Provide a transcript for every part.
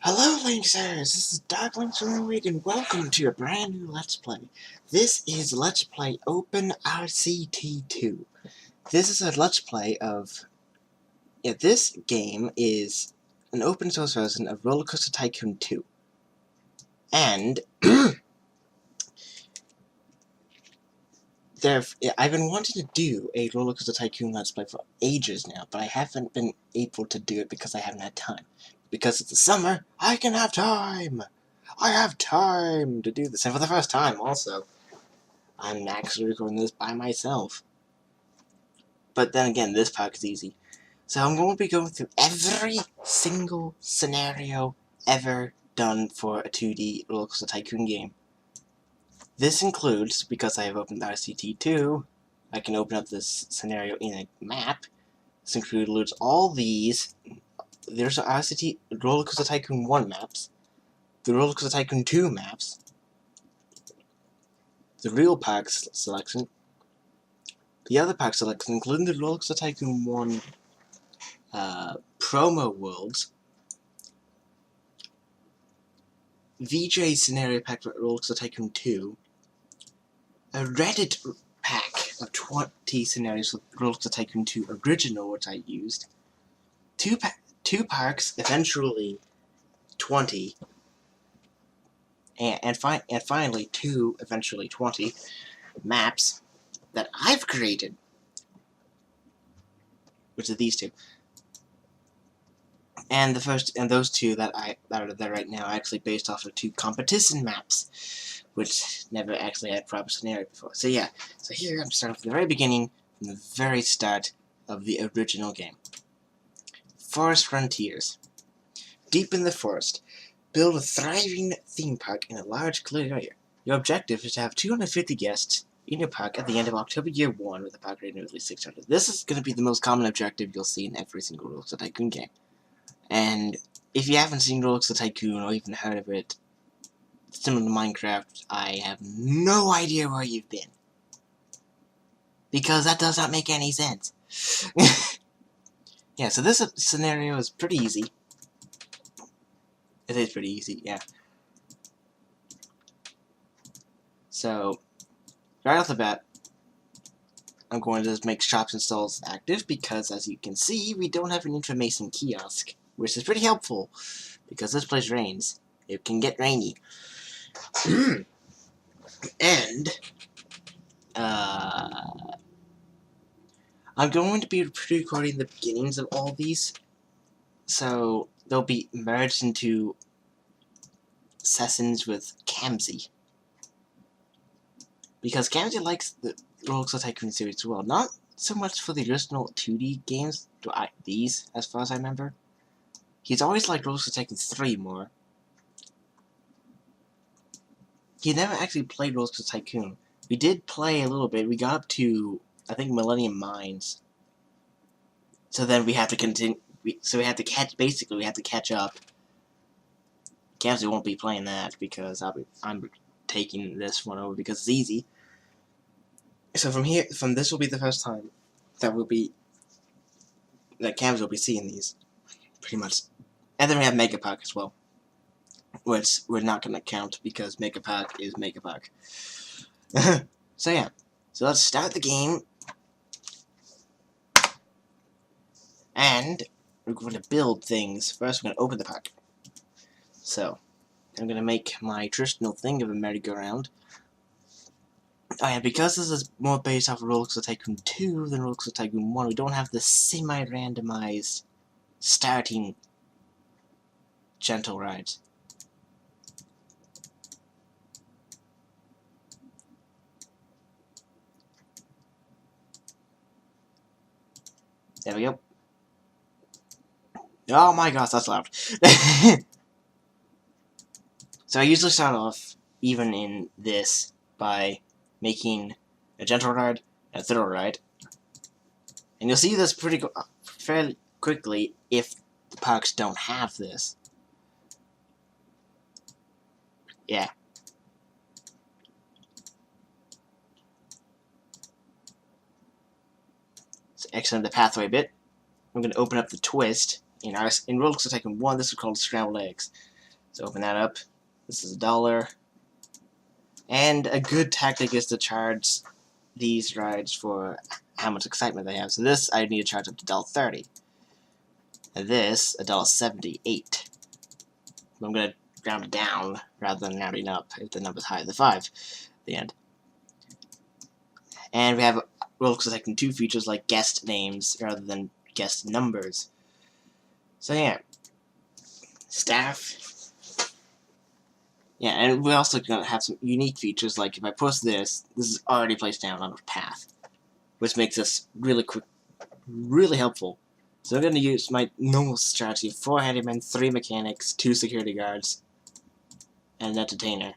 Hello, Linksters! This is Dark Links Read, and welcome to a brand new Let's Play. This is Let's Play OpenRCT2. This is a Let's Play of... this game is an open source version of Roller Coaster Tycoon 2. And... I've been wanting to do a Roller Coaster Tycoon Let's Play for ages now, but I haven't been able to do it because I haven't had time. Because it's the summer, I can have time! I have time to do this, and for the first time, also. I'm actually recording this by myself. But then again, this part is easy. So I'm going to be going through every single scenario ever done for a 2D Roller Coaster Tycoon game. This includes, because I have opened RCT2, I can open up this scenario in a map. This includes all these. There's the Roller Coaster Tycoon 1 maps, the Roller Coaster Tycoon 2 maps, the real park selection, the other park selection, including the Roller Coaster Tycoon 1 promo worlds, VJ scenario pack for Roller Coaster Tycoon 2, a Reddit pack of 20 scenarios for Roller Coaster Tycoon 2 original, which I used, two parks, eventually 20, and finally 2, eventually 20 maps that I've created, which are these two, and those two that are there right now are actually based off of 2 competition maps, which never actually had proper scenario before. So yeah, so here I'm starting from the very beginning, from the very start of the original game. Forest Frontiers. Deep in the forest, build a thriving theme park in a large cleared area. Your objective is to have 250 guests in your park at the end of October Year 1 with a park rating of at least 600. This is going to be the most common objective you'll see in every single Roller Coaster Tycoon game. And if you haven't seen Roller Coaster Tycoon or even heard of it, similar to Minecraft, I have no idea where you've been. Because that does not make any sense. Yeah, so this scenario is pretty easy. It is pretty easy, yeah. So, right off the bat, I'm going to just make shops and stalls active because, as you can see, we don't have an information kiosk, which is pretty helpful because this place rains. It can get rainy. And, I'm going to be recording the beginnings of all these, so they'll be merged into sessions with Kamzy. Because Kamzy likes the Roller Coaster Tycoon series as well. Not so much for the original 2D games, these, as far as I remember. He's always liked Roller Coaster Tycoon 3 more. He never actually played Roller Coaster Tycoon. We did play a little bit. We got up to, I think, Millennium Mines. So then we have to continue. So we have to catch up. Kamzy won't be playing that because I'm taking this one over because it's easy. So from this will be the first time that Kamzy will be seeing these, pretty much. And then we have Mega Park as well, which we're not going to count because Mega Park is Mega Park. So yeah, so let's start the game, and we're going to build things. First, we're going to open the park. So I'm going to make my traditional thing of a merry-go-round. Oh yeah, because this is more based off of Roller Coaster Tycoon 2 than Roller Coaster Tycoon 1, we don't have the semi-randomized starting gentle rides. There we go. Oh my gosh, that's loud. So I usually start off, even in this, by making a gentle ride and a thrill ride. And you'll see this fairly quickly if the parks don't have this. Yeah. So extend the pathway a bit. I'm going to open up the twist. In Roller Coaster Tycoon 1, this is called Scrambled Eggs. So open that up. This is $1. And a good tactic is to charge these rides for how much excitement they have. So this, I need to charge up to $1.30. And this, $1.78. I'm going to round it down rather than rounding up if the number's higher than 5 at the end. And we have Roller Coaster Tycoon 2 features like guest names rather than guest numbers. So yeah. Staff. Yeah, and we're also going to have some unique features, like if I push this is already placed down on a path, which makes this really quick, really helpful. So I'm going to use my normal strategy: 4 handymen, 3 mechanics, 2 security guards, and an entertainer.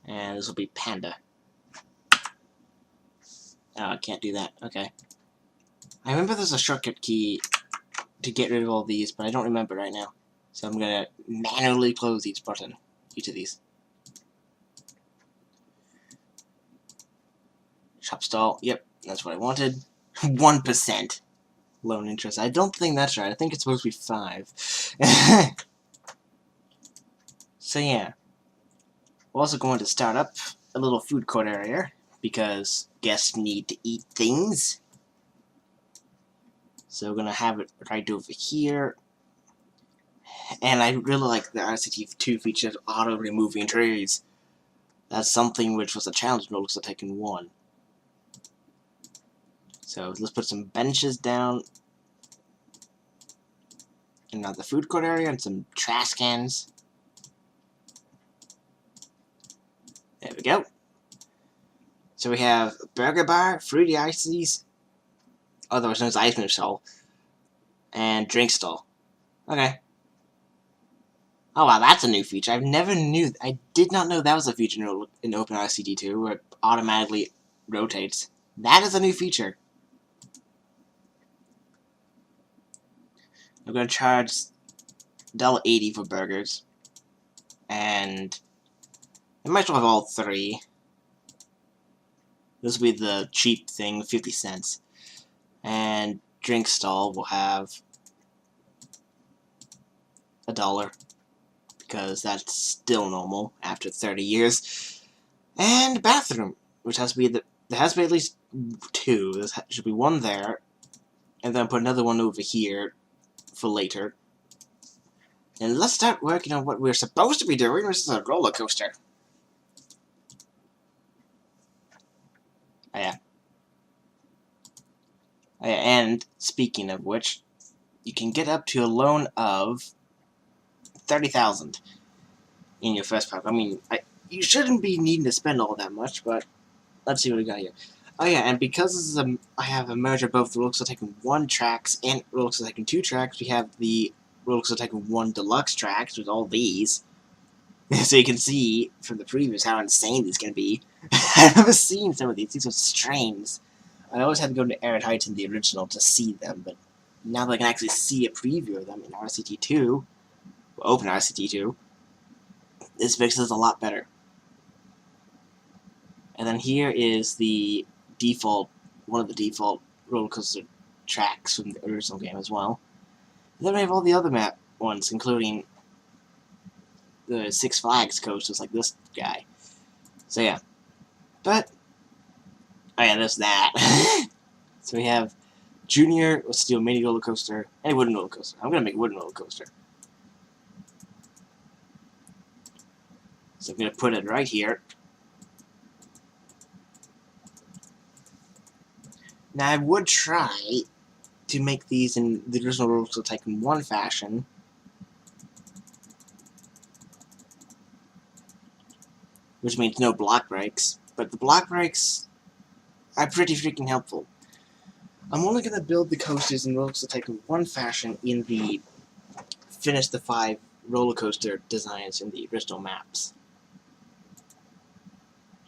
And this will be Panda. Oh, I can't do that. Okay. I remember there's a shortcut key to get rid of all these, but I don't remember right now. So I'm going to manually close each of these. Shop stall. Yep, that's what I wanted. 1% loan interest. I don't think that's right. I think it's supposed to be 5. So yeah. We're also going to start up a little food court area, because guests need to eat things. So we're going to have it right over here. And I really like the RCT2 feature of auto-removing trees. That's something which was a challenge in Roller Coaster Tycoon 1. So let's put some benches down in the food court area and some trash cans. There we go. So we have a burger bar, fruity ices, otherwise known as ice cream stall, and drink stall. Okay. Oh wow, that's a new feature. I did not know that was a feature in OpenRCT2 where it automatically rotates. That is a new feature. I'm going to charge $1.80 for burgers. And I might as well have all 3. This will be the cheap thing, 50 cents. And drink stall will have $1. Because that's still normal after 30 years. And bathroom, which has to be there has to be at least 2. There should be 1 there, and then put another one over here for later. And let's start working on what we're supposed to be doing. This is a roller coaster. Oh, yeah. Oh, yeah. And speaking of which, you can get up to a loan of 30,000 in your first part. I mean, you shouldn't be needing to spend all that much, but let's see what we got here. Oh yeah, and because this is I have a merger of both the Roller Coaster Tycoon 1 tracks and Roller Coaster Tycoon 2 tracks. We have the Roller Coaster Tycoon 1 Deluxe tracks with all these. So you can see from the previews how insane these can be. I've never seen some of these. These are strange. I always had to go to Arid Heights in the original to see them, but now that I can actually see a preview of them in RCT2, OpenRCT2, this makes this a lot better. And then here is the one of the default roller coaster tracks from the original game as well. And then we have all the other map ones, including the Six Flags coasters like this guy. So yeah. But, oh yeah, there's that. So we have Junior, let's do a mini roller coaster, and a wooden roller coaster. I'm going to make a wooden roller coaster. So I'm going to put it right here. Now, I would try to make these in the original Roller Coaster Tycoon 1 fashion. Which means no block breaks. But the block breaks are pretty freaking helpful. I'm only going to build the coasters in Roller Coaster Tycoon 1 fashion in the finish the 5 roller coaster designs in the original maps.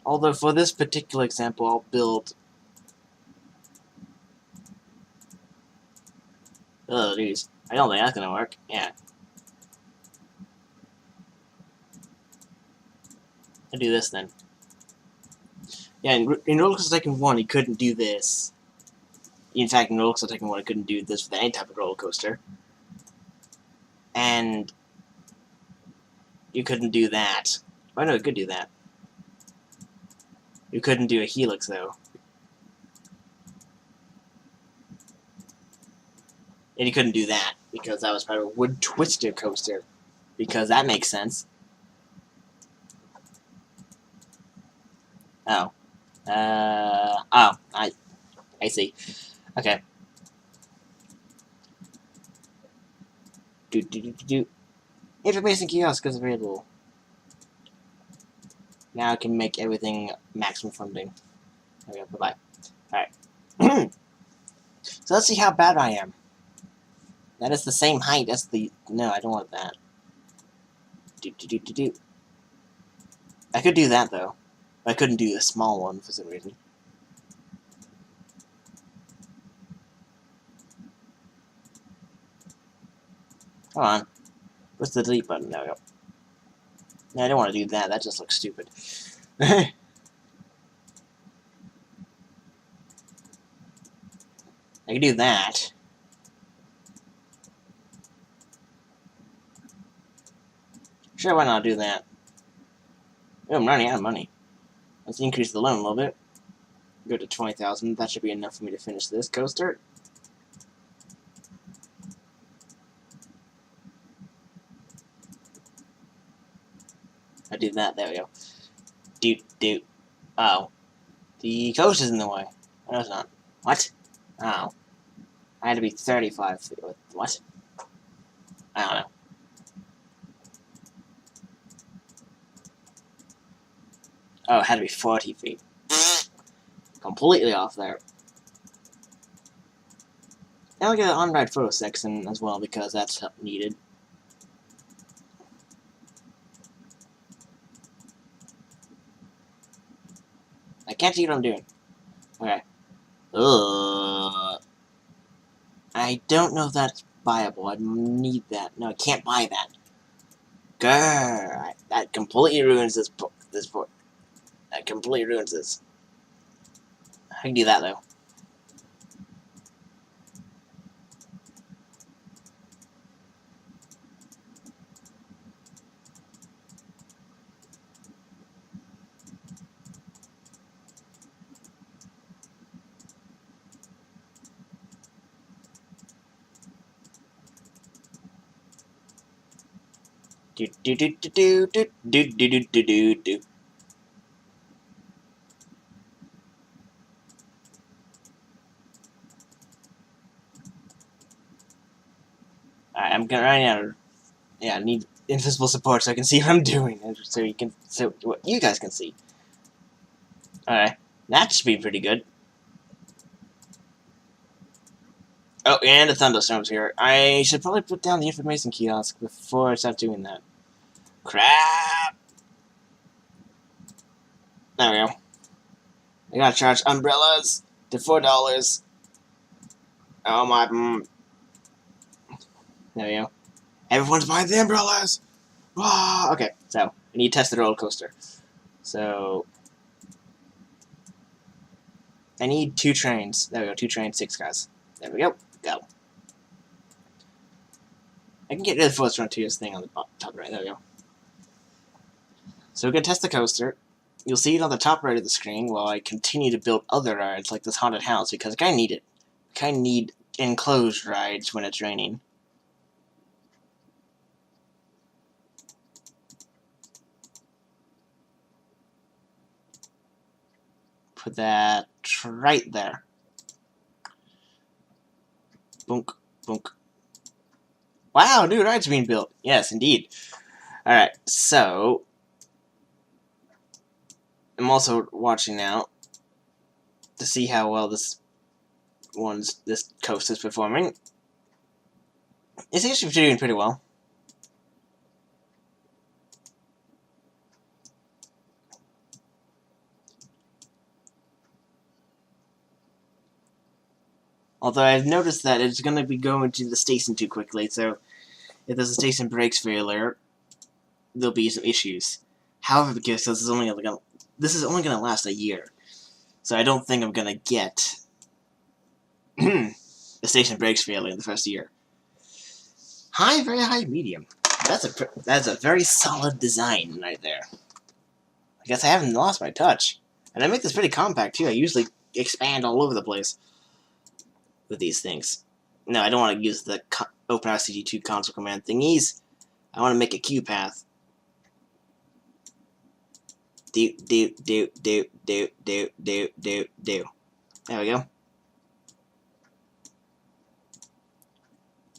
Although for this particular example, I'll build... Oh, geez. I don't think that's gonna work. Yeah. I'll do this then. Yeah, in Roller Coaster Tycoon 1, he couldn't do this. In fact, in Roller Coaster Tycoon 1, he couldn't do this with any type of roller coaster. And You couldn't do that. Oh no, you could do that. You couldn't do a helix though. And you couldn't do that because that was part of a wood twister coaster. Because that makes sense. Oh. I see. Okay. Do. Information kiosk is available. Now I can make everything maximum funding. Okay, bye-bye. Alright. So let's see how bad I am. That is the same height as the... No, I don't want that. Do. I could do that, though. I couldn't do the small one for some reason. Come on. What's the delete button? There we go. No, I don't want to do that. That just looks stupid. I can do that. Sure, why not do that? Oh, I'm running out of money. Let's increase the loan a little bit. Go to 20,000. That should be enough for me to finish this coaster. I do that. There we go. Do. Oh. The coaster's in the way. No, it's not. What? Oh. I had to be 35 feet. What? I don't know. Oh, it had to be 40 feet. Completely off there. Now we get an on-ride photo section as well because that's needed. I can't see what I'm doing. Okay. I don't know if that's buyable. I need that. No, I can't buy that. Grrr. That completely ruins this book. That completely ruins this. I can do that though. Do. Alright, I'm gonna run out of... Yeah, I need invisible support so I can see what I'm doing. So what you guys can see. Alright, that should be pretty good. Oh, and a thunderstorm's here. I should probably put down the information kiosk before I start doing that. Crap! There we go. I gotta charge umbrellas to $4. Oh my... There we go. Everyone's buying the umbrellas! Ah, okay, so, I need to test the roller coaster. So... I need 2 trains. There we go, 2 trains, 6 guys. There we go. Go. I can get rid of the Force Frontiers thing on the top right. There we go. So we're going to test the coaster. You'll see it on the top right of the screen while I continue to build other rides like this haunted house because I kind of need it. I kind of need enclosed rides when it's raining. Put that right there. Boonk, boonk. Wow, new ride's being built. Yes, indeed. Alright, so... I'm also watching now to see how well this coaster is performing. It's actually doing pretty well. Although I've noticed that it's going to be going to the station too quickly, so if there's a station brakes failure, there'll be some issues. However, because this is only going to last a year, so I don't think I'm going to get the station brakes failure in the first year. High, very high, medium. That's a very solid design right there. I guess I haven't lost my touch. And I make this pretty compact too. I usually expand all over the place with these things. No, I don't want to use the OpenRCT2 console command thingies. I want to make a queue path. Do. There we go.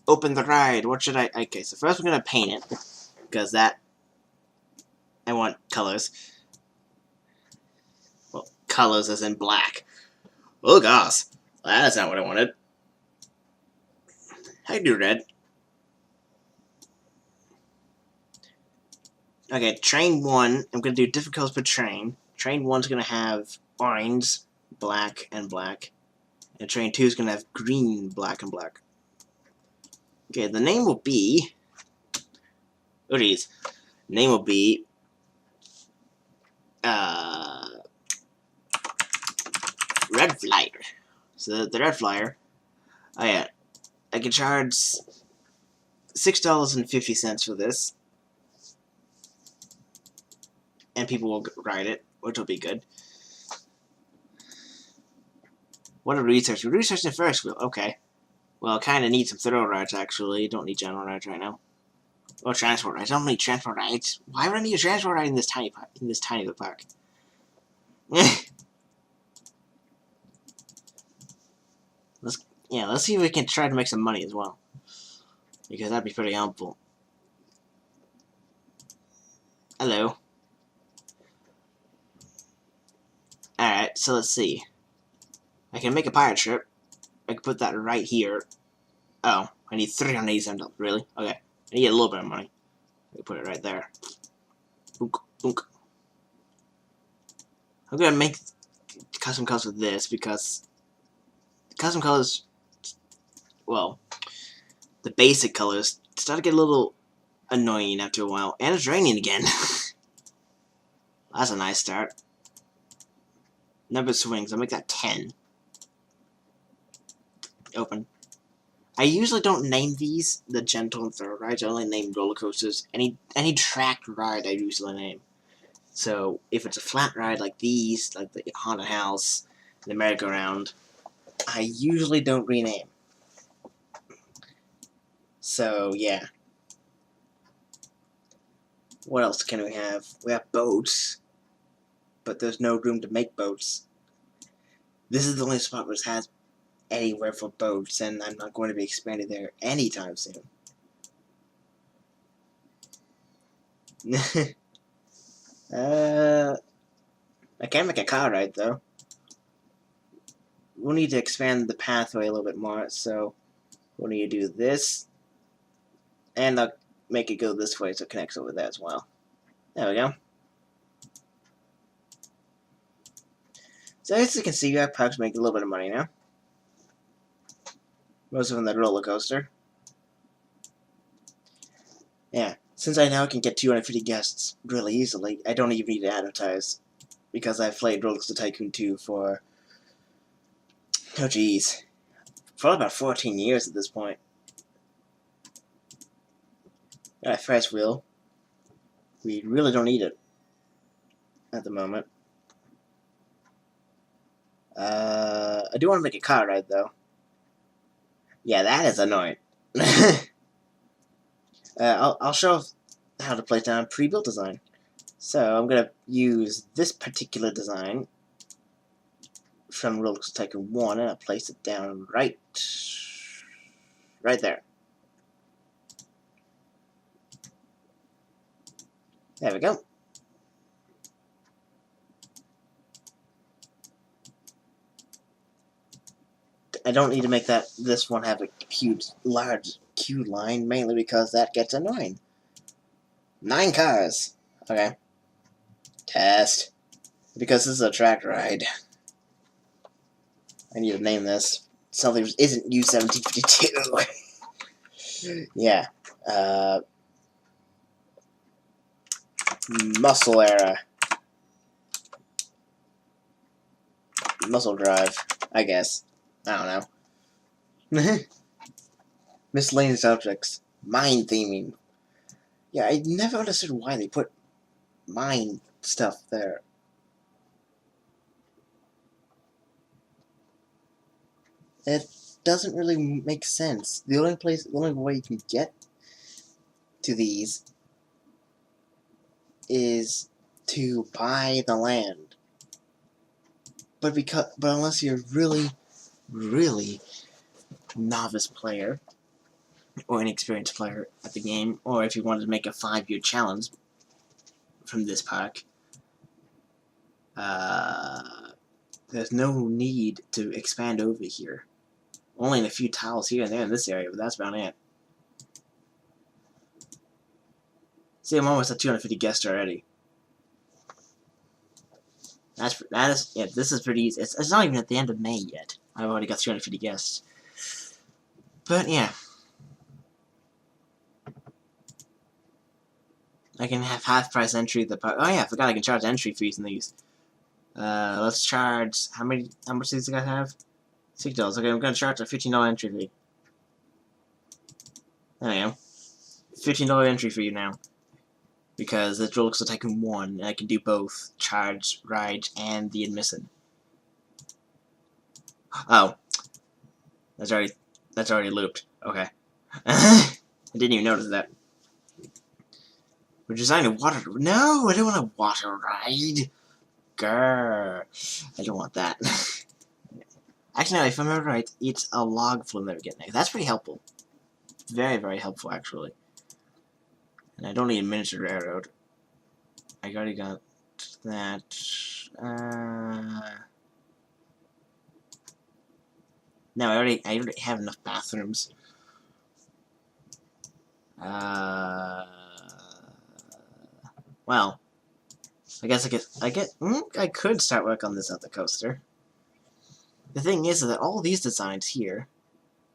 Open the ride. What should I... Okay, so first we're going to paint it. Because that... I want colors. Well, colors as in black. Oh gosh. That's not what I wanted. I do red. Okay, train 1. I'm going to do different colors per train. Train 1's going to have orange, black, and black. And train 2 is going to have green, black, and black. Okay, the name will be... Oh, geez. Name will be... Red Flyer. So the Red Flyer... Oh, yeah. I can charge $6.50 for this. And people will ride it, which will be good. What a research. We researched the first wheel. Okay. Well, I kind of need some thrill rides, actually. Don't need general rides right now. Oh, transport rides. I don't need transport rides. Why would I need a transport ride in this tiny park? Let's see if we can try to make some money as well. Because that'd be pretty helpful. Hello. Alright, so let's see. I can make a pirate ship. I can put that right here. Oh, I need $387. Really? Okay. I need a little bit of money. I can put it right there. Boonk, boonk. I'm gonna make custom colors with this because custom colors, well, the basic colors start to get a little annoying after a while. And it's raining again. That's a nice start. Number of swings. I'll make that 10. Open. I usually don't name these the gentle and thorough rides. I only name roller coasters. Any tracked ride I usually name. So if it's a flat ride like these, like the haunted house, the merry-go-round, I usually don't rename. So yeah. What else can we have? We have boats, but there's no room to make boats. This is the only spot where it has anywhere for boats, and I'm not going to be expanding there anytime soon. I can make a car ride though. We'll need to expand the pathway a little bit more, so we'll need to do this, and I'll make it go this way so it connects over there as well. There we go. So as you can see, our parks make a little bit of money now. Most of them the roller coaster. Yeah, since I now can get 250 guests really easily, I don't even need to advertise. Because I've played Roller Coaster Tycoon 2 for... oh geez. For about 14 years at this point. Alright, first wheel. We really don't need it. At the moment. I do want to make a car ride though. Yeah, that is annoying. I'll show how to place down pre-built design. So I'm gonna use this particular design from Roller Coaster Tycoon 1 and I'll place it down right there. There we go. I don't need to make this one have a huge, large queue line, mainly because that gets annoying. 9 cars. Okay. Test. Because this is a track ride. I need to name this. Something that isn't U1752. Yeah. Muscle era. Muscle drive, I guess. I don't know. Miscellaneous objects. Mind theming. Yeah, I never understood why they put mine stuff there. It doesn't really make sense. The only way you can get to these is to buy the land. But unless you're really novice player or inexperienced player at the game, or if you wanted to make a 5-year challenge from this park, there's no need to expand over here. Only in a few tiles here and there in this area, but that's about it. See, I'm almost at 250 guests already. Yeah, this is pretty easy. It's not even at the end of May yet. I've already got 250 guests. But yeah. I can have half-price entry at the park. Oh yeah, I forgot I can charge entry fees in these. Let's charge... How much do these guys have? $6. Okay, I'm gonna charge a $15 entry fee. There I am. $15 entry fee now. Because it's Roller Coaster Tycoon 1, and I can do both charge, ride, and the admission. Oh. That's already looped. Okay. I didn't even notice that. We're designing a water... No, I don't want a water ride. Grrr. I don't want that. Actually, no, if I remember right, it's a log flume that we're getting. That's pretty helpful. Very, very helpful, actually. And I don't need a miniature railroad. I already got that. No, I already have enough bathrooms. Well, I guess I could start work on this other coaster. The thing is that all these designs here,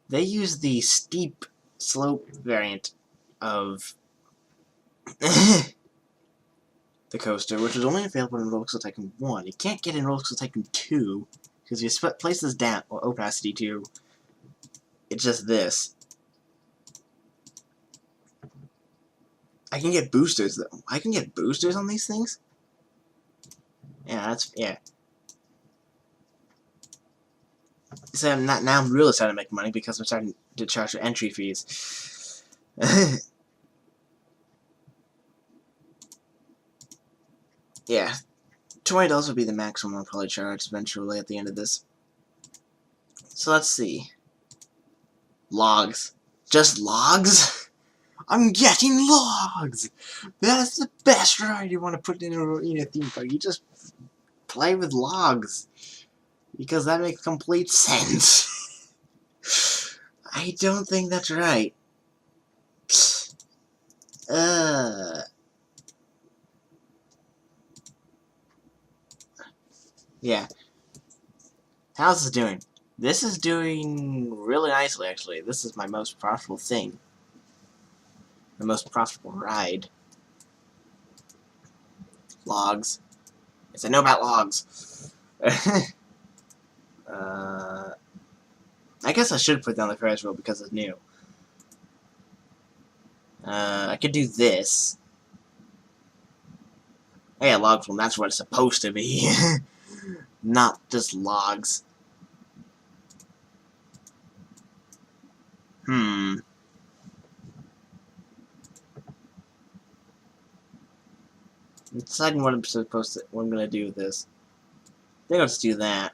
they use the steep slope variant of the coaster, which is only available in Roller Coaster Tycoon 1. You can't get in Roller Coaster Tycoon 2, because if you place this down, or OpenRCT2, it's just this. I can get boosters, though. I can get boosters on these things? Yeah. So now I'm really starting to make money, because I'm starting to charge for entry fees. Yeah. $20 would be the maximum I'll probably charge eventually at the end of this. So let's see. Logs. Just logs? I'm getting logs! That's the best ride you want to put in a theme park. You just play with logs. Because that makes complete sense. I don't think that's right. Yeah. How's this doing? This is doing really nicely, actually. This is my most profitable thing. The most profitable ride. Logs. Yes, I know about logs. I guess I should put down the Ferris wheel because it's new. I could do this. Oh yeah, log flume, that's what it's supposed to be. Not just logs. I'm deciding what I'm gonna do with this. I think I'll just do that.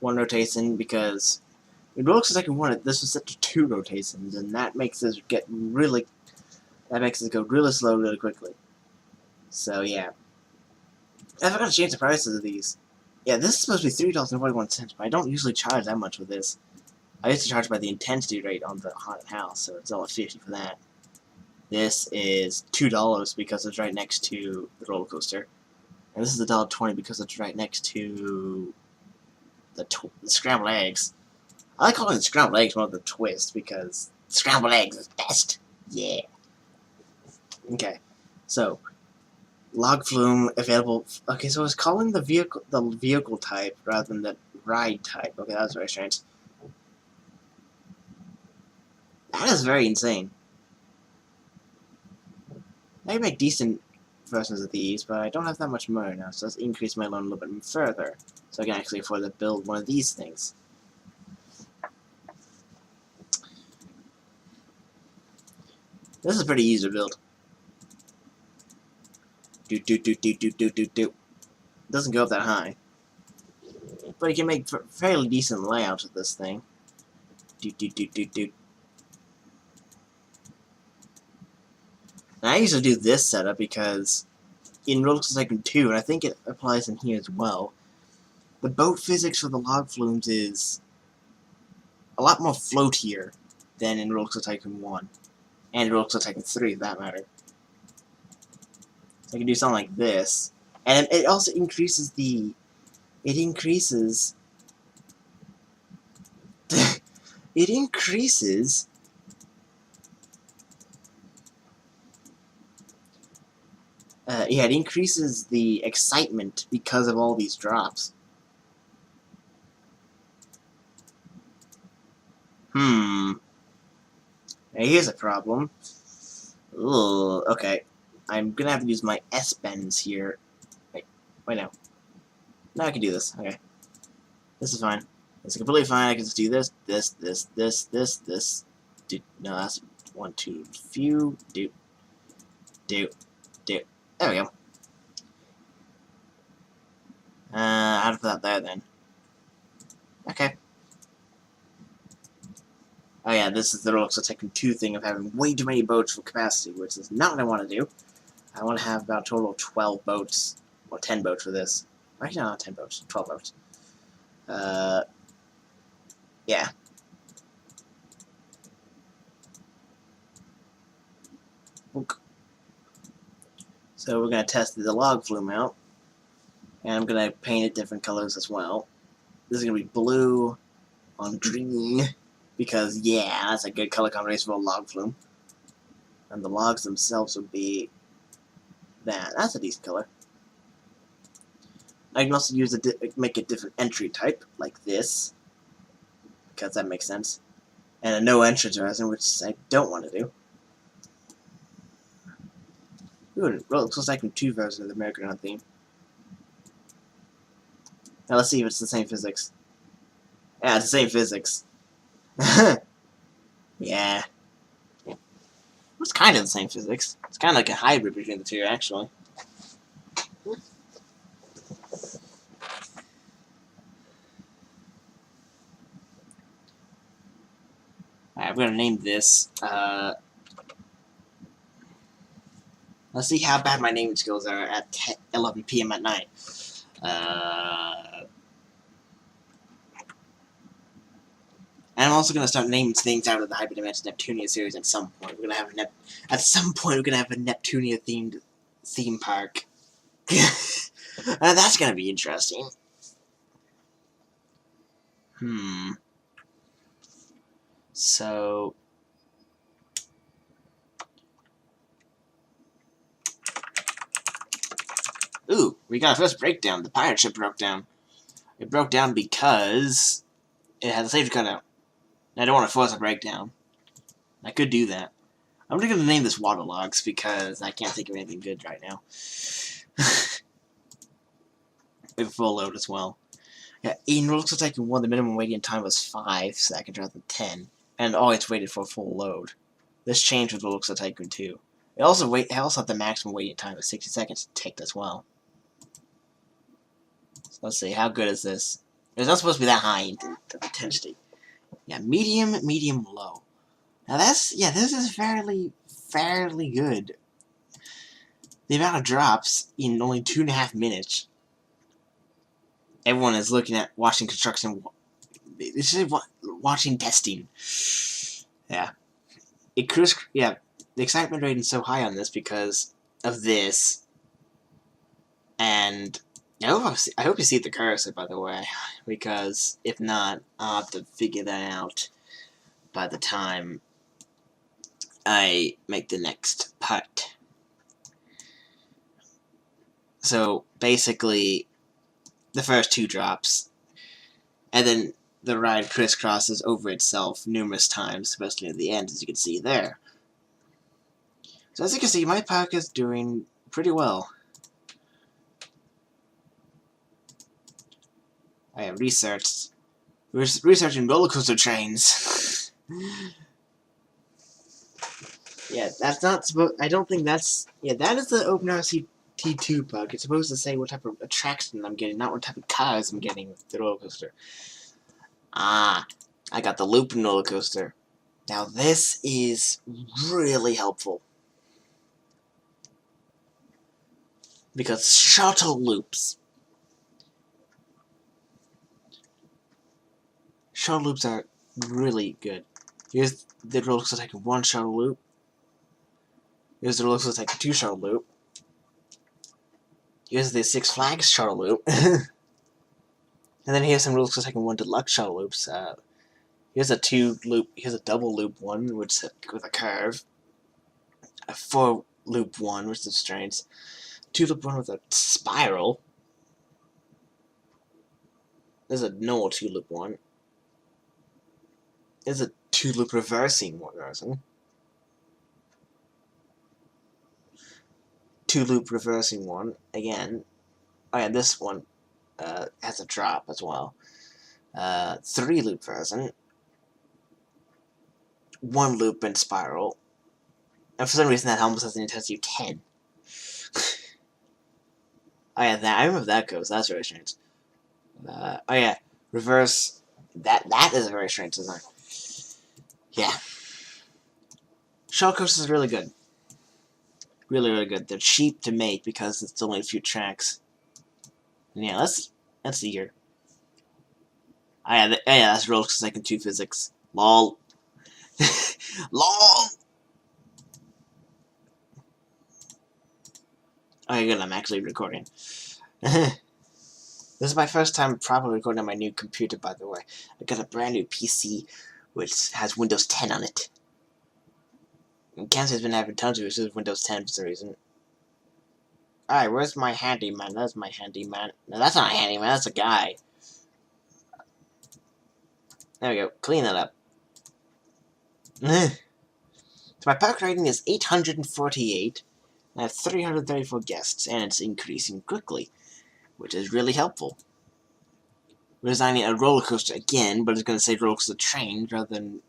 One rotation, because in Roller Coaster Tycoon 1, this was set to 2 rotations, and that makes this go really slow really quickly. So yeah. I forgot to change the prices of these. Yeah, this is supposed to be $3.41, but I don't usually charge that much for this. I used to charge by the intensity rate on the haunted house, so it's $1.50 for that. This is $2 because it's right next to the roller coaster. And this is $1.20 because it's right next to the scrambled eggs. I like calling it scrambled eggs more than the twist because scrambled eggs is best. Yeah. Okay. So, log flume available. Okay, so I was calling the vehicle type rather than the ride type. Okay, that was very strange. That is very insane. I can make decent versions of these, but I don't have that much money now, so let's increase my loan a little bit further, so I can actually afford to build one of these things. This is pretty easy to build. Doesn't go up that high, but you can make fairly decent layouts of this thing. And I usually do this setup because in Roller Coaster Tycoon 2, and I think it applies in here as well, the boat physics for the log flumes is a lot more floatier than in Roller Coaster Tycoon 1, and Roller Coaster Tycoon 3 for that matter. So I can do something like this, and it also increases the... It increases... it increases... yeah, it increases the excitement because of all these drops. Now here's a problem. Ugh, okay. I'm gonna have to use my S-bends here. Wait no. No, I can do this. Okay. This is fine. This is completely fine. I can just do this. No, that's 1, 2, few. Do. There we go. How to put that there then? Okay. Oh yeah, this is the Roller Coaster Tycoon 2 thing of having way too many boats for capacity, which is not what I want to do. I want to have about a total of 12 boats, or 10 boats for this. Actually, no, not 10 boats, 12 boats. Yeah. So we're going to test the log flume out, and I'm going to paint it different colors as well. This is going to be blue on green, because yeah, that's a good color combination for a log flume. And the logs themselves would be that. That's a decent color. I can also use make a different entry type, like this, because that makes sense. And a no entrance version, which I don't want to do. Ooh, Roller Coaster Tycoon 2 version of the American theme. Now let's see if it's the same physics. Yeah, it's the same physics. Yeah. It's kind of the same physics. It's kind of like a hybrid between the two, actually. Alright, I'm going to name this, let's see how bad my naming skills are at 11 PM at night. And I'm also going to start naming things out of the Hyperdimension Neptunia series at some point. We're going to have at some point, we're going to have a Neptunia-themed theme park. That's going to be interesting. So... Ooh, we got our first breakdown. The pirate ship broke down. It broke down because it had a safety cutout. I don't want to force a breakdown. I could do that. I'm just going to name this Waterlogs because I can't think of anything good right now. We have a full load as well. Yeah, in Roller Coaster Tycoon 1, the minimum waiting time was 5 seconds rather than 10, and always waited for a full load. This changed with Roller Coaster Tycoon 2. It also had the maximum waiting time of 60 seconds ticked as well. So let's see, how good is this? It's not supposed to be that high in the intensity. Yeah, medium, low. Now this is fairly good. The amount of drops in only 2.5 minutes. Everyone is looking at watching construction. This is watching testing. Yeah, the excitement rating is so high on this because of this. And I hope you see the cursor, by the way, because if not, I'll have to figure that out by the time I make the next part. So basically, the first 2 drops, and then the ride crisscrosses over itself numerous times, especially at the end, as you can see there. So as you can see, my park is doing pretty well. I have researched. We're researching roller coaster trains. Yeah, that's not supposed. I don't think that's. Yeah, that is the OpenRCT2 bug. It's supposed to say what type of attraction I'm getting, not what type of cars I'm getting with the roller coaster. Ah, I got the looping roller coaster. Now this is really helpful because shuttle loops. Shuttle loops are really good. Here's the roller coaster Tycoon 1 shuttle loop. Here's the roller coaster Tycoon 2 shuttle loop. Here's the Six Flags shuttle loop. And then here's some roller coaster Tycoon 1 deluxe shuttle loops. Here's a here's a double loop one, which with a curve. A 4 loop one, with some strengths. 2 loop one with a spiral. There's a normal 2 loop one. There's a 2 loop reversing one version. 2 loop reversing one again. Oh yeah, this one has a drop as well. 3 loop version. 1 loop and spiral. And for some reason that almost has an intensity of 10. Oh yeah, I remember that goes. That's very strange. Oh yeah, reverse. That is a very strange design. Yeah. Shuttle coasters are really good. Really, really good. They're cheap to make because it's only a few tracks. And yeah, let's see here. Oh yeah, that's Roller Coaster Tycoon 2 physics. LOL. LOL! Okay, good, I'm actually recording. This is my first time properly recording on my new computer, by the way. I got a brand new PC, which has Windows 10 on it. And Kansas has been having tons of issues with Windows 10 for some reason. Alright, where's my handyman? That's my handyman. No, that's not a handyman, that's a guy. There we go, clean that up. So my park rating is 848. I have 334 guests, and it's increasing quickly, which is really helpful. We're designing a roller coaster again, but it's going to say roller coaster train rather than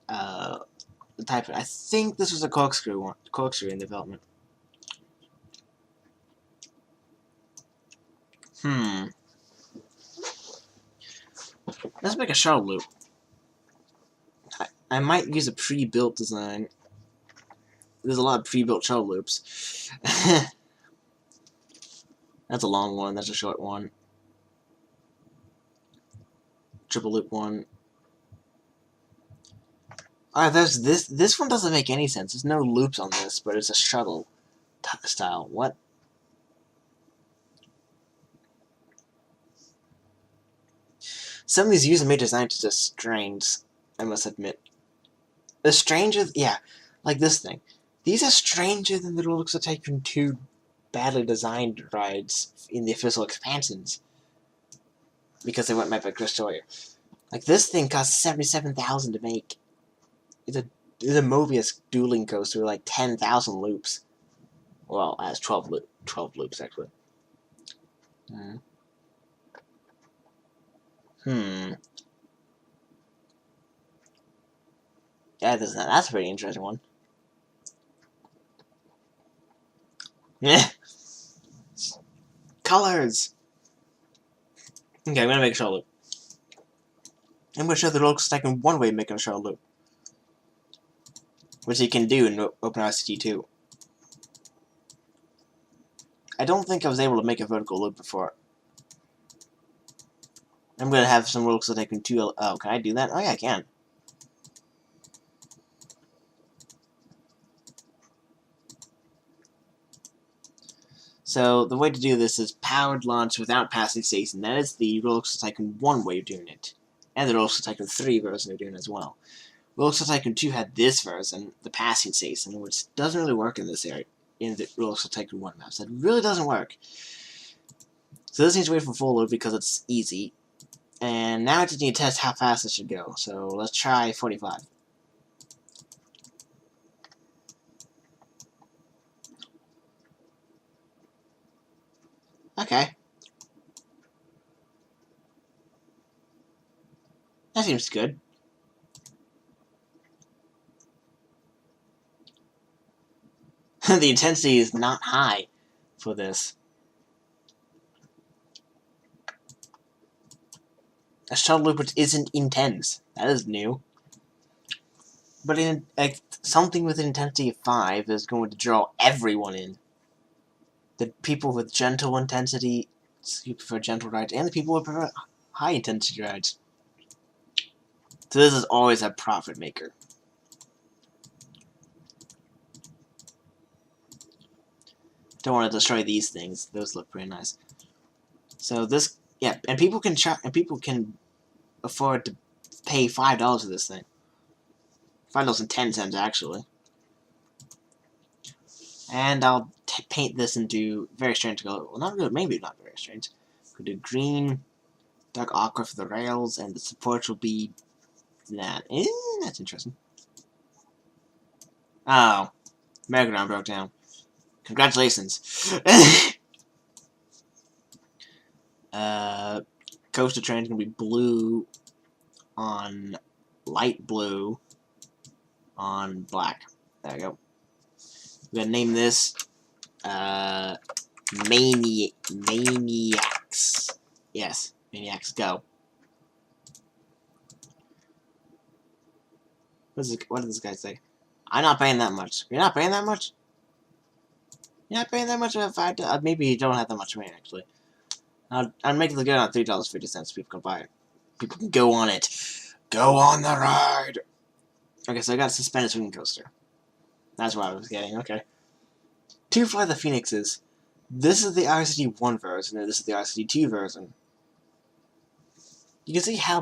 the type. I think this was a corkscrew in development. Let's make a shuttle loop. I might use a pre-built design. There's a lot of pre-built shuttle loops. That's a long one. That's a short one. Triple loop one. Alright, there's this. This one doesn't make any sense. There's no loops on this, but it's a shuttle style. What? Some of these user made designs are just strange, I must admit. The stranger, yeah, like this thing. These are stranger than the Roller Coaster Tycoon 2 badly designed rides in the official expansions. Because they weren't made by Chris Sawyer. Like this thing costs $77,000 to make. It's a Mobius dueling coaster with like 10,000 loops. Well, it has 12 loops actually. Yeah, that's a pretty interesting one. Yeah. Colors! Okay, I'm gonna make a shuttle loop. I'm gonna show the Roller Coaster Tycoon one way of making a shuttle loop. Which you can do in OpenRCT2. I don't think I was able to make a vertical loop before. I'm gonna have some Roller Coaster Tycoon 2. Oh, can I do that? Oh yeah, I can. So the way to do this is powered launch without passing station. That is the Roller Coaster Tycoon 1 way of doing it. And the Roller Coaster Tycoon 3 version of doing it as well. Roller Coaster Tycoon 2 had this version, the passing station, which doesn't really work in this area, in the Roller Coaster Tycoon 1 maps. That really doesn't work. So this needs to wait for full load because it's easy. And now I just need to test how fast it should go. So let's try 45. Okay. That seems good. The intensity is not high for this. A shuttle loop which isn't intense. That is new. But in something with an intensity of 5 is going to draw everyone in. The people with gentle intensity, who prefer gentle rides, and the people who prefer high intensity rides. So this is always a profit maker. Don't want to destroy these things. Those look pretty nice. So this, yeah, and people can afford to pay $5 for this thing. $5.10 actually. And I'll paint this into very strange color. Well, not really, maybe not very strange. We'll do green, dark aqua for the rails, and the supports will be that. That's interesting. Oh, merry-go-round broke down. Congratulations. Coaster train's gonna be blue on light blue on black. There we go. We're gonna name this Maniacs. Yes, Maniacs, go. What did this guy say? I'm not paying that much. You're not paying that much? You're not paying that much of $5? Maybe you don't have that much money, actually. I'll make this good on $3.50. People can buy it. People can go on it. Go on the ride! Okay, so I got a suspended swinging coaster. That's what I was getting, okay. To Fly the Phoenixes. This is the RCT1 version, and this is the RCT2 version. You can see how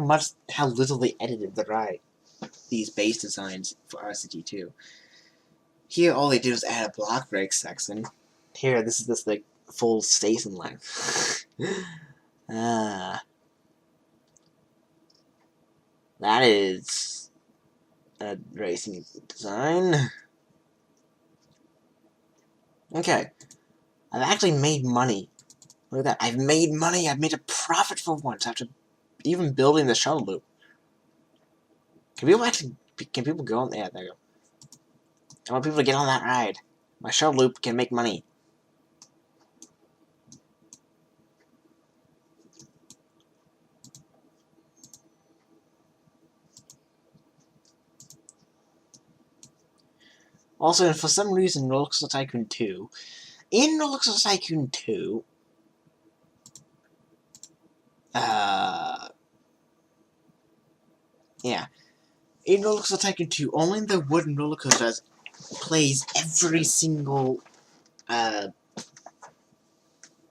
little they edited the ride. These base designs for RCT2. Here, all they did was add a block break section. Here, this is this like full station length. That is a racing design. Okay, I've actually made money. Look at that! I've made money. I've made a profit for once after even building the shuttle loop. Can people go on there? There you go. I want people to get on that ride. My shuttle loop can make money. Also, and for some reason, Roller Coaster Tycoon 2, in Roller Coaster Tycoon 2, yeah, in Roller Coaster Tycoon 2, only the wooden roller coasters plays every single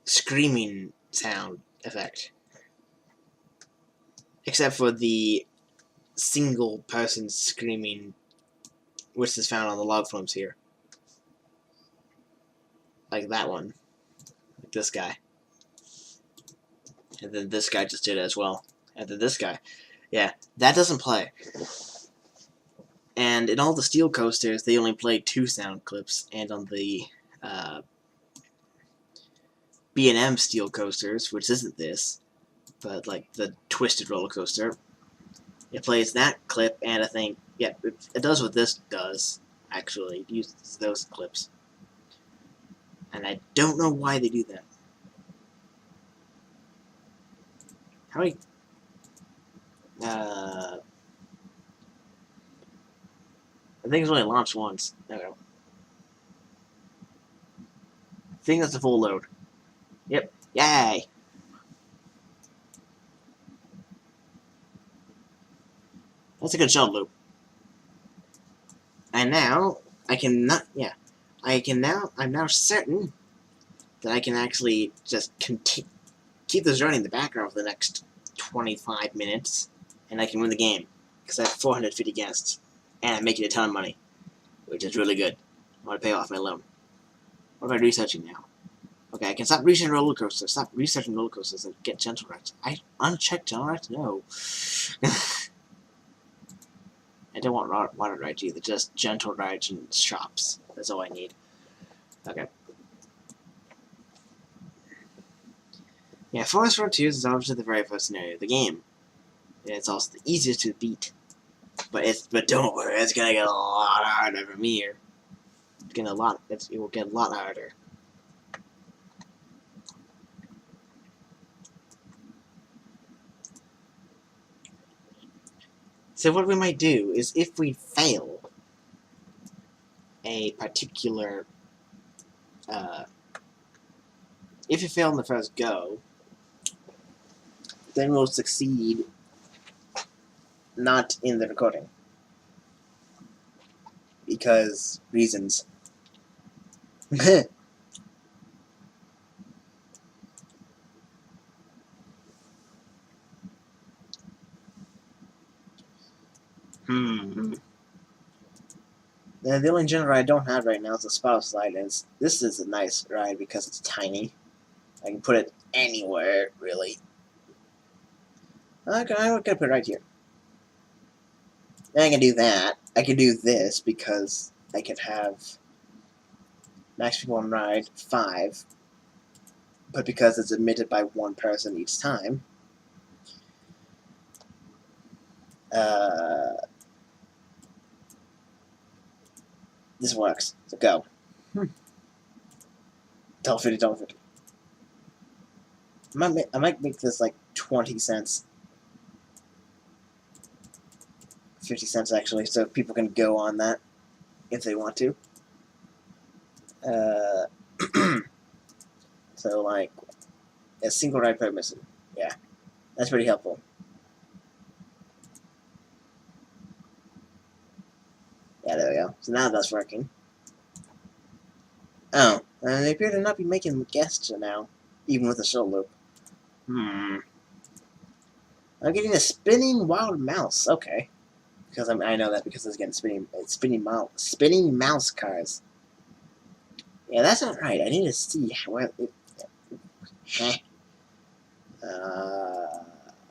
screaming sound effect, except for the single person screaming, which is found on the log flumes here, like that one, like this guy, and then this guy just did it as well, and then this guy, yeah, that doesn't play. And in all the steel coasters, they only play 2 sound clips, and on the B&M steel coasters, which isn't this, but like the twisted roller coaster, it plays that clip, and I think, yeah, it does what this does, actually. It uses those clips. And I don't know why they do that. How many... I think it's only launched once. There we go. I think that's a full load. Yep. Yay! That's a good shuttle loop. And now, I'm now certain that I can actually just keep this running in the background for the next 25 minutes, and I can win the game. Because I have 450 guests, and I'm making a ton of money, which is really good. I want to pay off my loan. What am I researching now? Okay, I can stop researching roller coasters. Stop researching roller coasters and get gentle rides. I unchecked gentle rides? No. I don't want water rides either. Just gentle rides and shops. That's all I need. Okay. Yeah, Forest Road 2 is obviously the very first scenario of the game. It's also the easiest to beat. But don't worry, it's gonna get a lot harder from here. It will get a lot harder. So what we might do is, if we fail a particular, if you fail in the first go, then we'll succeed not in the recording. Because reasons. The only genre I don't have right now is a spouse slide, and this is a nice ride because it's tiny. I can put it anywhere, really. I could put it right here. Then I can do that. I can do this because I can have max people on ride 5, but because it's admitted by 1 person each time, this works. So go. $1.50. I might make this like 20 cents. 50 cents actually, so people can go on that if they want to. So like a single ride per mission. Yeah, that's pretty helpful. Yeah, there we go. So now that's working. Oh, and they appear to not be making guests now, even with the show loop. I'm getting a spinning wild mouse. Okay, because I know that because it's getting spinning mouse cars. Yeah, that's not right. I need to see where it.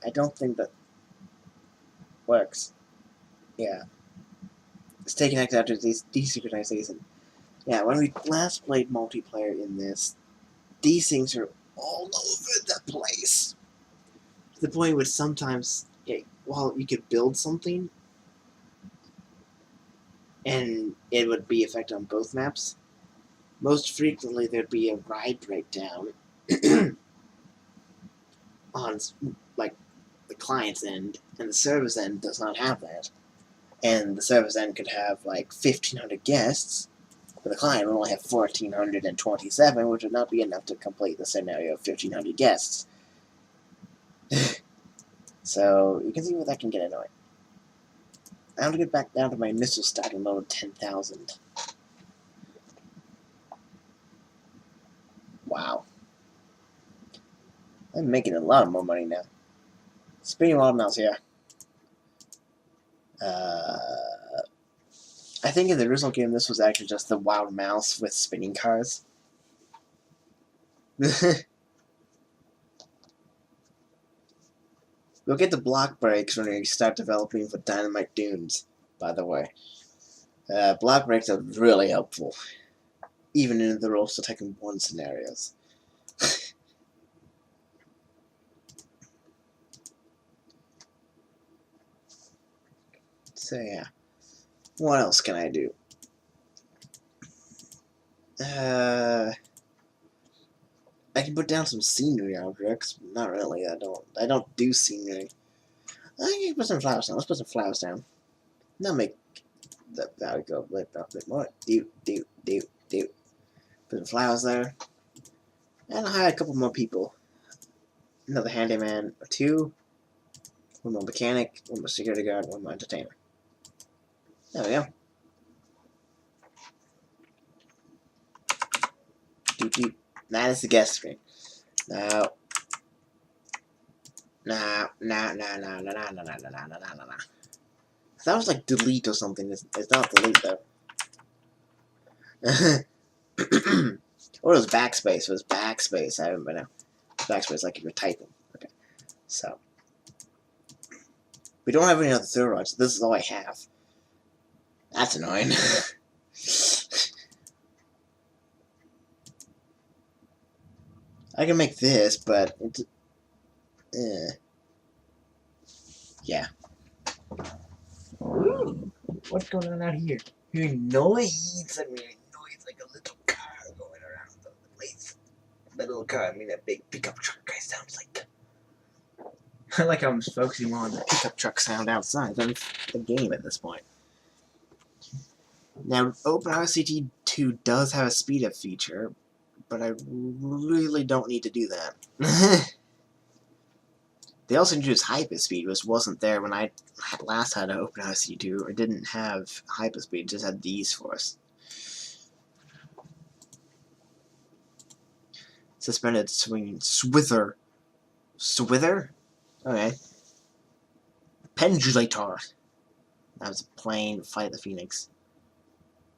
I don't think that works. Yeah, it's taking X after desynchronization. Yeah, when we last played multiplayer in this, these things are all over the place. To the point where sometimes, well, you could build something, and it would be affected on both maps. Most frequently, there'd be a ride breakdown on, like, the client's end, and the server's end does not have that. And the server's end could have, like, 1,500 guests, but the client would only have 1,427, which would not be enough to complete the scenario of 1,500 guests. So, you can see where that can get annoying. I have to get back down to my initial starting load of 10,000. Wow. I'm making a lot more money now. Spinning wild mouse here. I think in the original game this was actually just the wild mouse with spinning cars. We'll get the block breaks when we start developing for Dynamite Dunes, by the way. Block breaks are really helpful, even in the Roller Coaster Tycoon 1 scenarios. So yeah, what else can I do? I can put down some scenery objects. Not really. I don't do scenery. I can put some flowers down. Let's put some flowers down. Now make that value go a bit more. Do. Put some flowers there. And I'll hire a couple more people. Another handyman or 2. 1 more mechanic, 1 more security guard, 1 more entertainer. There we go. That is the guest screen. No. That was like delete or something. It's not delete though. Or it was backspace. It was backspace. I haven't been out. Backspace, like if you're typing. Okay. So. We don't have any other throw rods. This is all I have. That's annoying. I can make this, but it's... yeah. Ooh, what's going on out here? Hearing noise. I'm hearing noise like a little car going around the place. A little car, I mean a big pickup truck guy sounds like. I like how I'm focusing on the pickup truck sound outside. That's the game at this point. Now, OpenRCT2 does have a speed up feature, but I really don't need to do that. They also introduced hyperspeed, which wasn't there when I last had an OpenRCT2. It didn't have hyperspeed, it just had these for us. Suspended swinging swither. Swither? Okay. Pendulator. That was a plane Fight the Phoenix.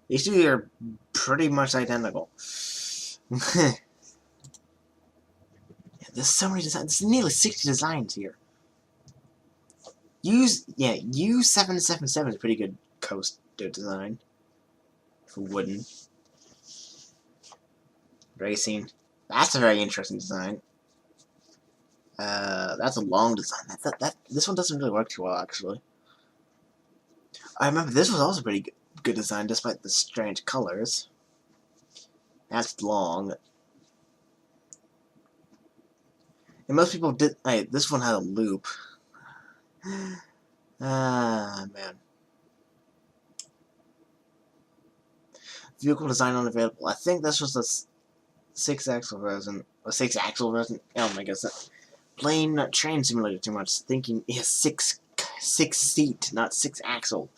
These two are pretty much identical. Yeah, there's so many designs. There's nearly 60 designs here. U777 is a pretty good coaster design. For wooden. Racing. That's a very interesting design. That's a long design. This one doesn't really work too well, actually. I remember this was also pretty good design, despite the strange colors. That's long. And most people did... Hey, this one had a loop. Ah, man. Vehicle design unavailable. I think this was the 6-axle version. Or 6-axle version? Oh my goodness. Playing train simulator too much. Thinking it has 6 seat, not 6-axle.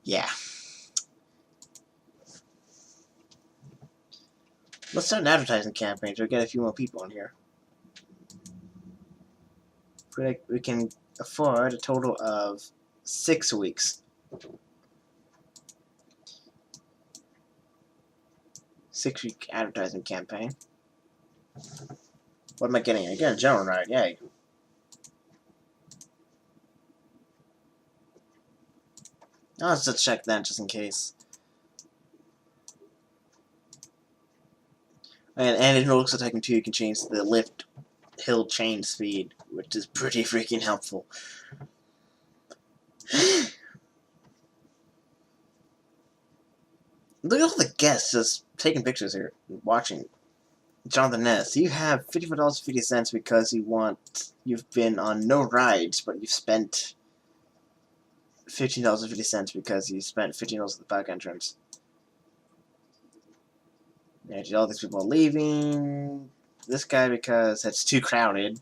Yeah. Let's start an advertising campaign to get a few more people in here. We can afford a total of 6 weeks. 6-week advertising campaign. What am I getting? I get a general ride, yay. Let's just check that just in case. And in Roller Coaster Tycoon 2, you can change the lift hill chain speed, which is pretty freaking helpful. Look at all the guests just taking pictures here, watching. Jonathan Ness, you have $54.50 because you've been on no rides, but you've spent $15.50 because you spent $15 at the park entrance. And all these people are leaving. This guy because it's too crowded.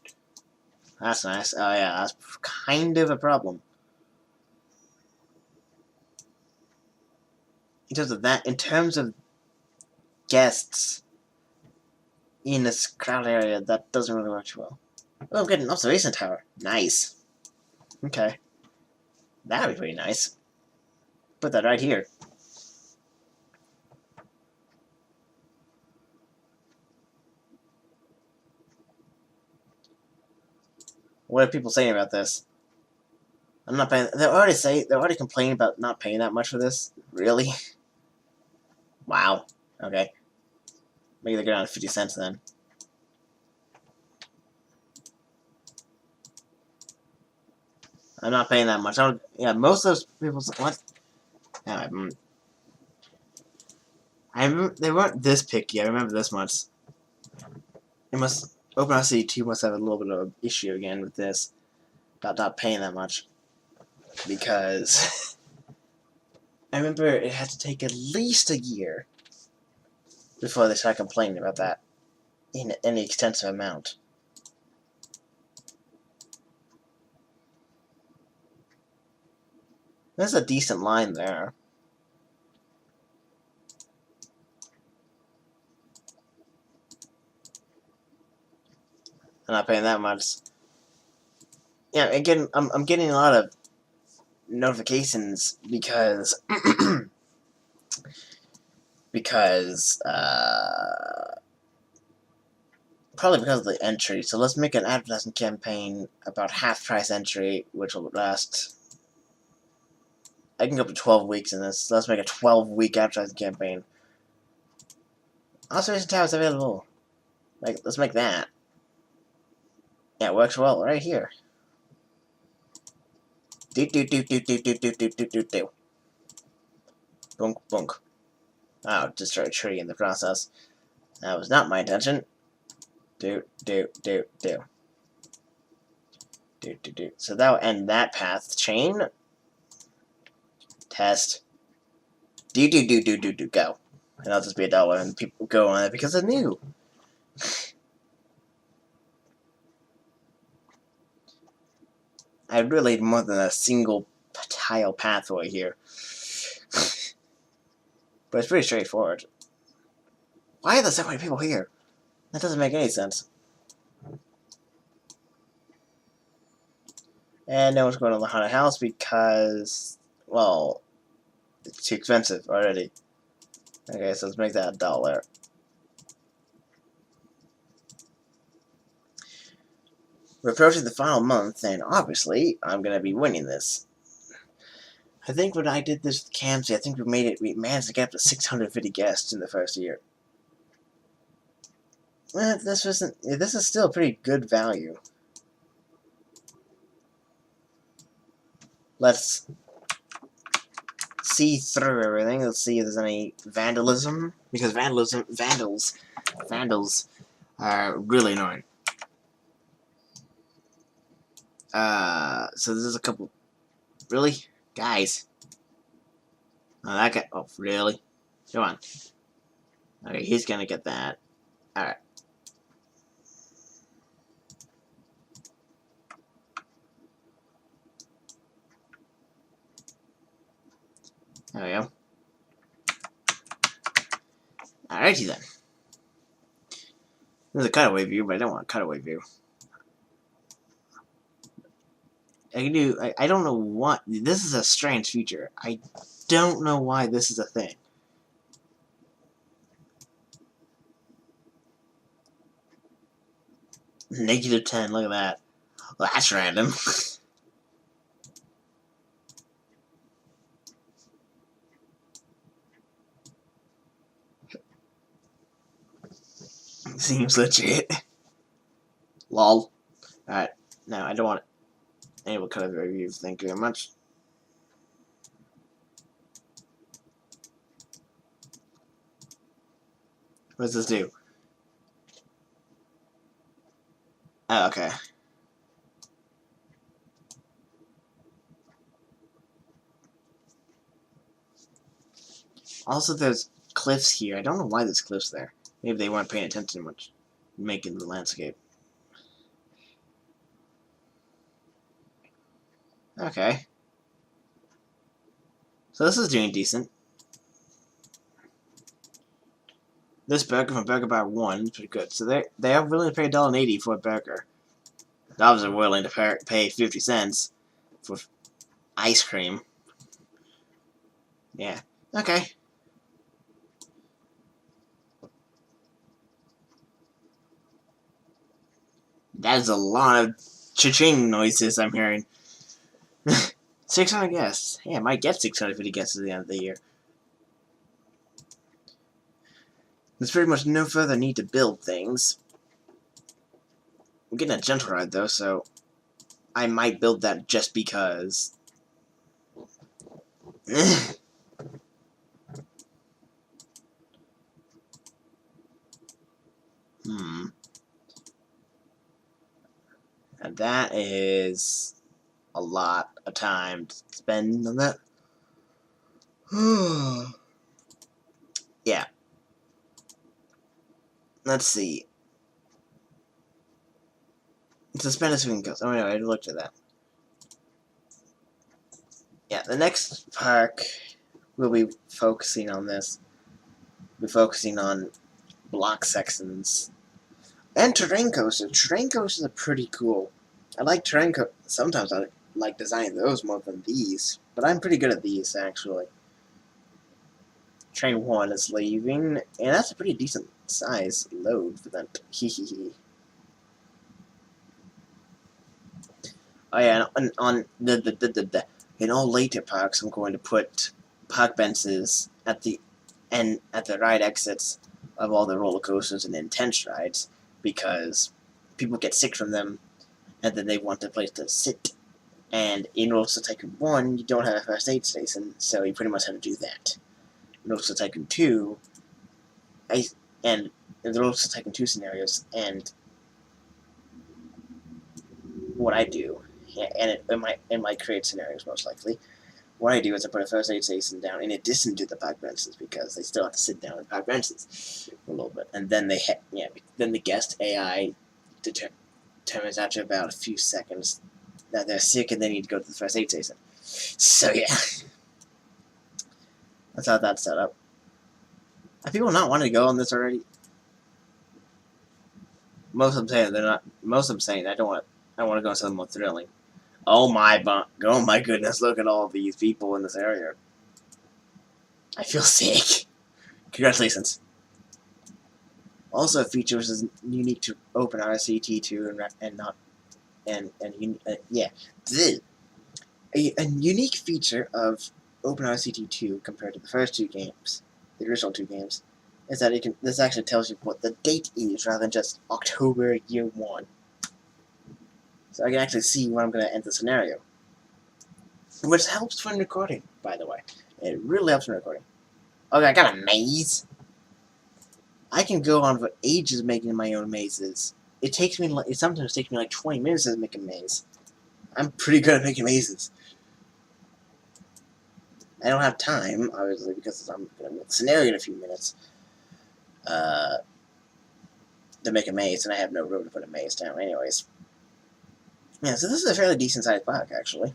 That's nice. Oh yeah, that's kind of a problem. In terms of guests in this crowd area, that doesn't really work too well. Oh, I'm getting an observation tower. Nice. Okay. That'd be pretty nice. Put that right here. What are people saying about this? I'm not paying. They're already complaining about not paying that much for this. Really? Wow. Okay. Maybe they go down to 50 cents then. I'm not paying that much. Yeah, most of those people. What? Yeah, they weren't this picky. I remember this much. OpenRCT2 must have a little bit of an issue again with this about not paying that much, because I remember it had to take at least a year before they started complaining about that in any extensive amount. There's a decent line there. I'm not paying that much. Yeah, again, I'm getting a lot of notifications because because probably because of the entry. So let's make an advertising campaign about half-price entry, which will last. I can go up to 12 weeks in this. Let's make a 12-week advertising campaign. Observation towers available. Like, let's make that. Yeah, it works well right here. Do do do do do do do do do do do. Bunk bunk. Oh, destroy a tree in the process. That was not my intention. Do do do do. Do do do. So that will end that path chain. Test. Do do do do do do go. And I'll just be $1 and people go on it because they're new. I really need more than a single tile pathway here. But it's pretty straightforward. Why are there so many people here? That doesn't make any sense. And no one's going to the haunted house because, well, it's too expensive already. Okay, so let's make that $1. We're approaching the final month, and obviously, I'm going to be winning this. I think when I did this with Camsey, I think we managed to get up to 650 guests in the first year. Well, this is still pretty good value. Let's see through everything. Let's see if there's any vandalism, because vandals are really annoying. So there's a couple. Really? Guys. Oh, that guy. Oh, really? Come on. Okay, he's gonna get that. Alright. There we go. Alrighty then. There's a cutaway view, but I don't want a cutaway view. I don't know what. This is a strange feature. I don't know why this is a thing. -10, look at that. Well, that's random. Seems legit. Lol. Alright, no, I don't want enable cut of reviews. Thank you very much. What does this do? Oh, okay. Also, there's cliffs here. I don't know why there's cliffs there. Maybe they weren't paying attention much, making the landscape. Okay. So this is doing decent. This burger from Burger Bar 1 is pretty good. So they are willing to pay $1.80 for a burger. The others are willing to pay 50 cents for ice cream. Yeah. Okay. That is a lot of cha-ching noises I'm hearing. 600 guests. Hey, I might get 650 guests at the end of the year. There's pretty much no further need to build things. I'm getting a gentle ride though, so I might build that just because. And that is a lot of time to spend on that. Yeah. Let's see. Suspend as we can go. Oh no, I looked at that. Yeah, the next park we'll be focusing on this. We'll be focusing on block sections. And terrain coasters. Terrain coasters are pretty cool. I like terrain coasters. Sometimes I like designing those more than these. But I'm pretty good at these, actually. Train 1 is leaving, and that's a pretty decent size load for them. Hehehe. Oh yeah, and on in all later parks, I'm going to put park benches at the ride exits of all the roller coasters and intense rides, because people get sick from them, and then they want a place to sit. And in Roller Coaster Tycoon 1, you don't have a first aid station, so you pretty much have to do that. In Roller Coaster Tycoon 2, and in the Roller Coaster Tycoon 2 scenarios, and what I do, and it might create scenarios most likely. What I do is I put a first aid station down in addition to the park benches, because they still have to sit down in park benches for a little bit, and then then the guest AI determines after about a few seconds that they're sick and they need to go to the first aid station. So yeah, that's how that's set up. Have people not wanted to go on this already? Most of them saying they're not. Most of them saying I don't want. I want to go on something more thrilling. Oh my goodness! Look at all these people in this area. I feel sick. Congratulations. Also, a feature which is unique to OpenRCT2 and not yeah. A unique feature of OpenRCT2 compared to the first two games, the original two games, is that this actually tells you what the date is rather than just October year 1. So I can actually see when I'm going to end the scenario. Which helps when recording, by the way. It really helps when recording. Okay, I got a maze. I can go on for ages making my own mazes. It sometimes takes me like 20 minutes to make a maze. I'm pretty good at making mazes. I don't have time, obviously, because I'm going to make the scenario in a few minutes. To make a maze, and I have no room to put a maze down anyways. Yeah, so this is a fairly decent sized park, actually.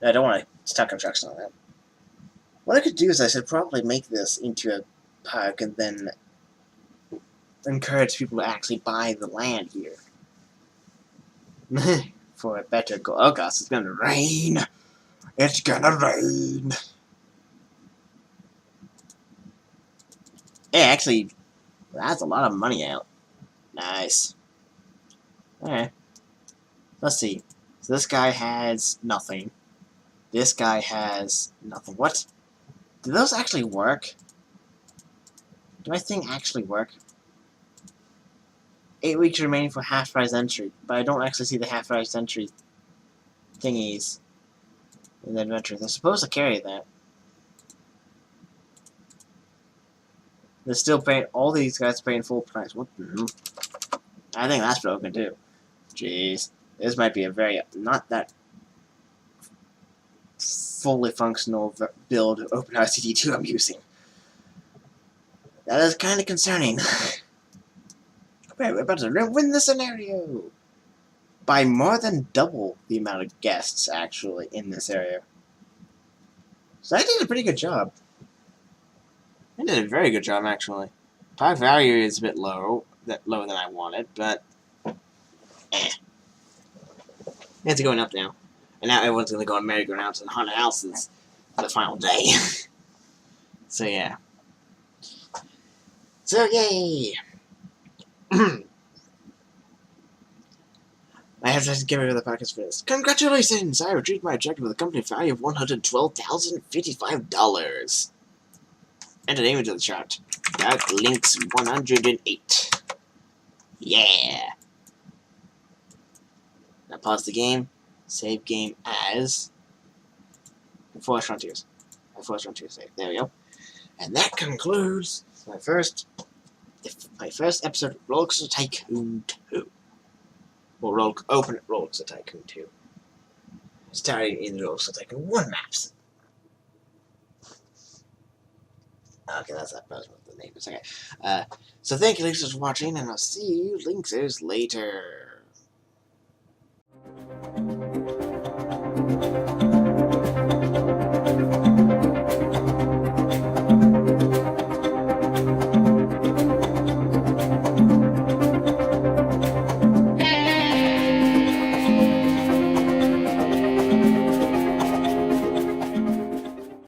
I don't want to start construction on that. What I could do is I should probably make this into a park and then encourage people to actually buy the land here. For a better goal. Oh gosh, it's gonna rain! It's gonna rain! Hey, actually, that's a lot of money out. Nice. Alright. Let's see. So this guy has nothing. This guy has nothing. What? Do those actually work? Do my thing actually work? 8 weeks remaining for half-price entry, but I don't actually see the half-price entry thingies in the adventure. They're supposed to carry that. They're still paying, all these guys are paying full price. What the hell? I think that's broken too. Jeez. This might be a very, not that fully functional build of OpenRCT2 I'm using. That is kind of concerning. We're about to win the scenario! By more than double the amount of guests, actually, in this area. So I did a pretty good job. I did a very good job, actually. Park value is a bit lower than I wanted, but it's going up now. And now everyone's going to go on merry-go-rounds and haunted houses for the final day. So yeah. So yay! I have to give over the podcast for this. Congratulations! I retrieved my objective with a company value of $112,055. Enter the image of the chart. Dark Links 108. Yeah! Now pause the game. Save game as Forest Frontiers. Forest Frontiers save. There we go. And that concludes my first episode of Roller Coaster Tycoon 2. Or Roller Coaster Tycoon 2. Starting in the Roller Coaster Tycoon 1 maps. Okay, that's not what the name is. Okay. So thank you, Linksters, for watching, and I'll see you, Linksters, later.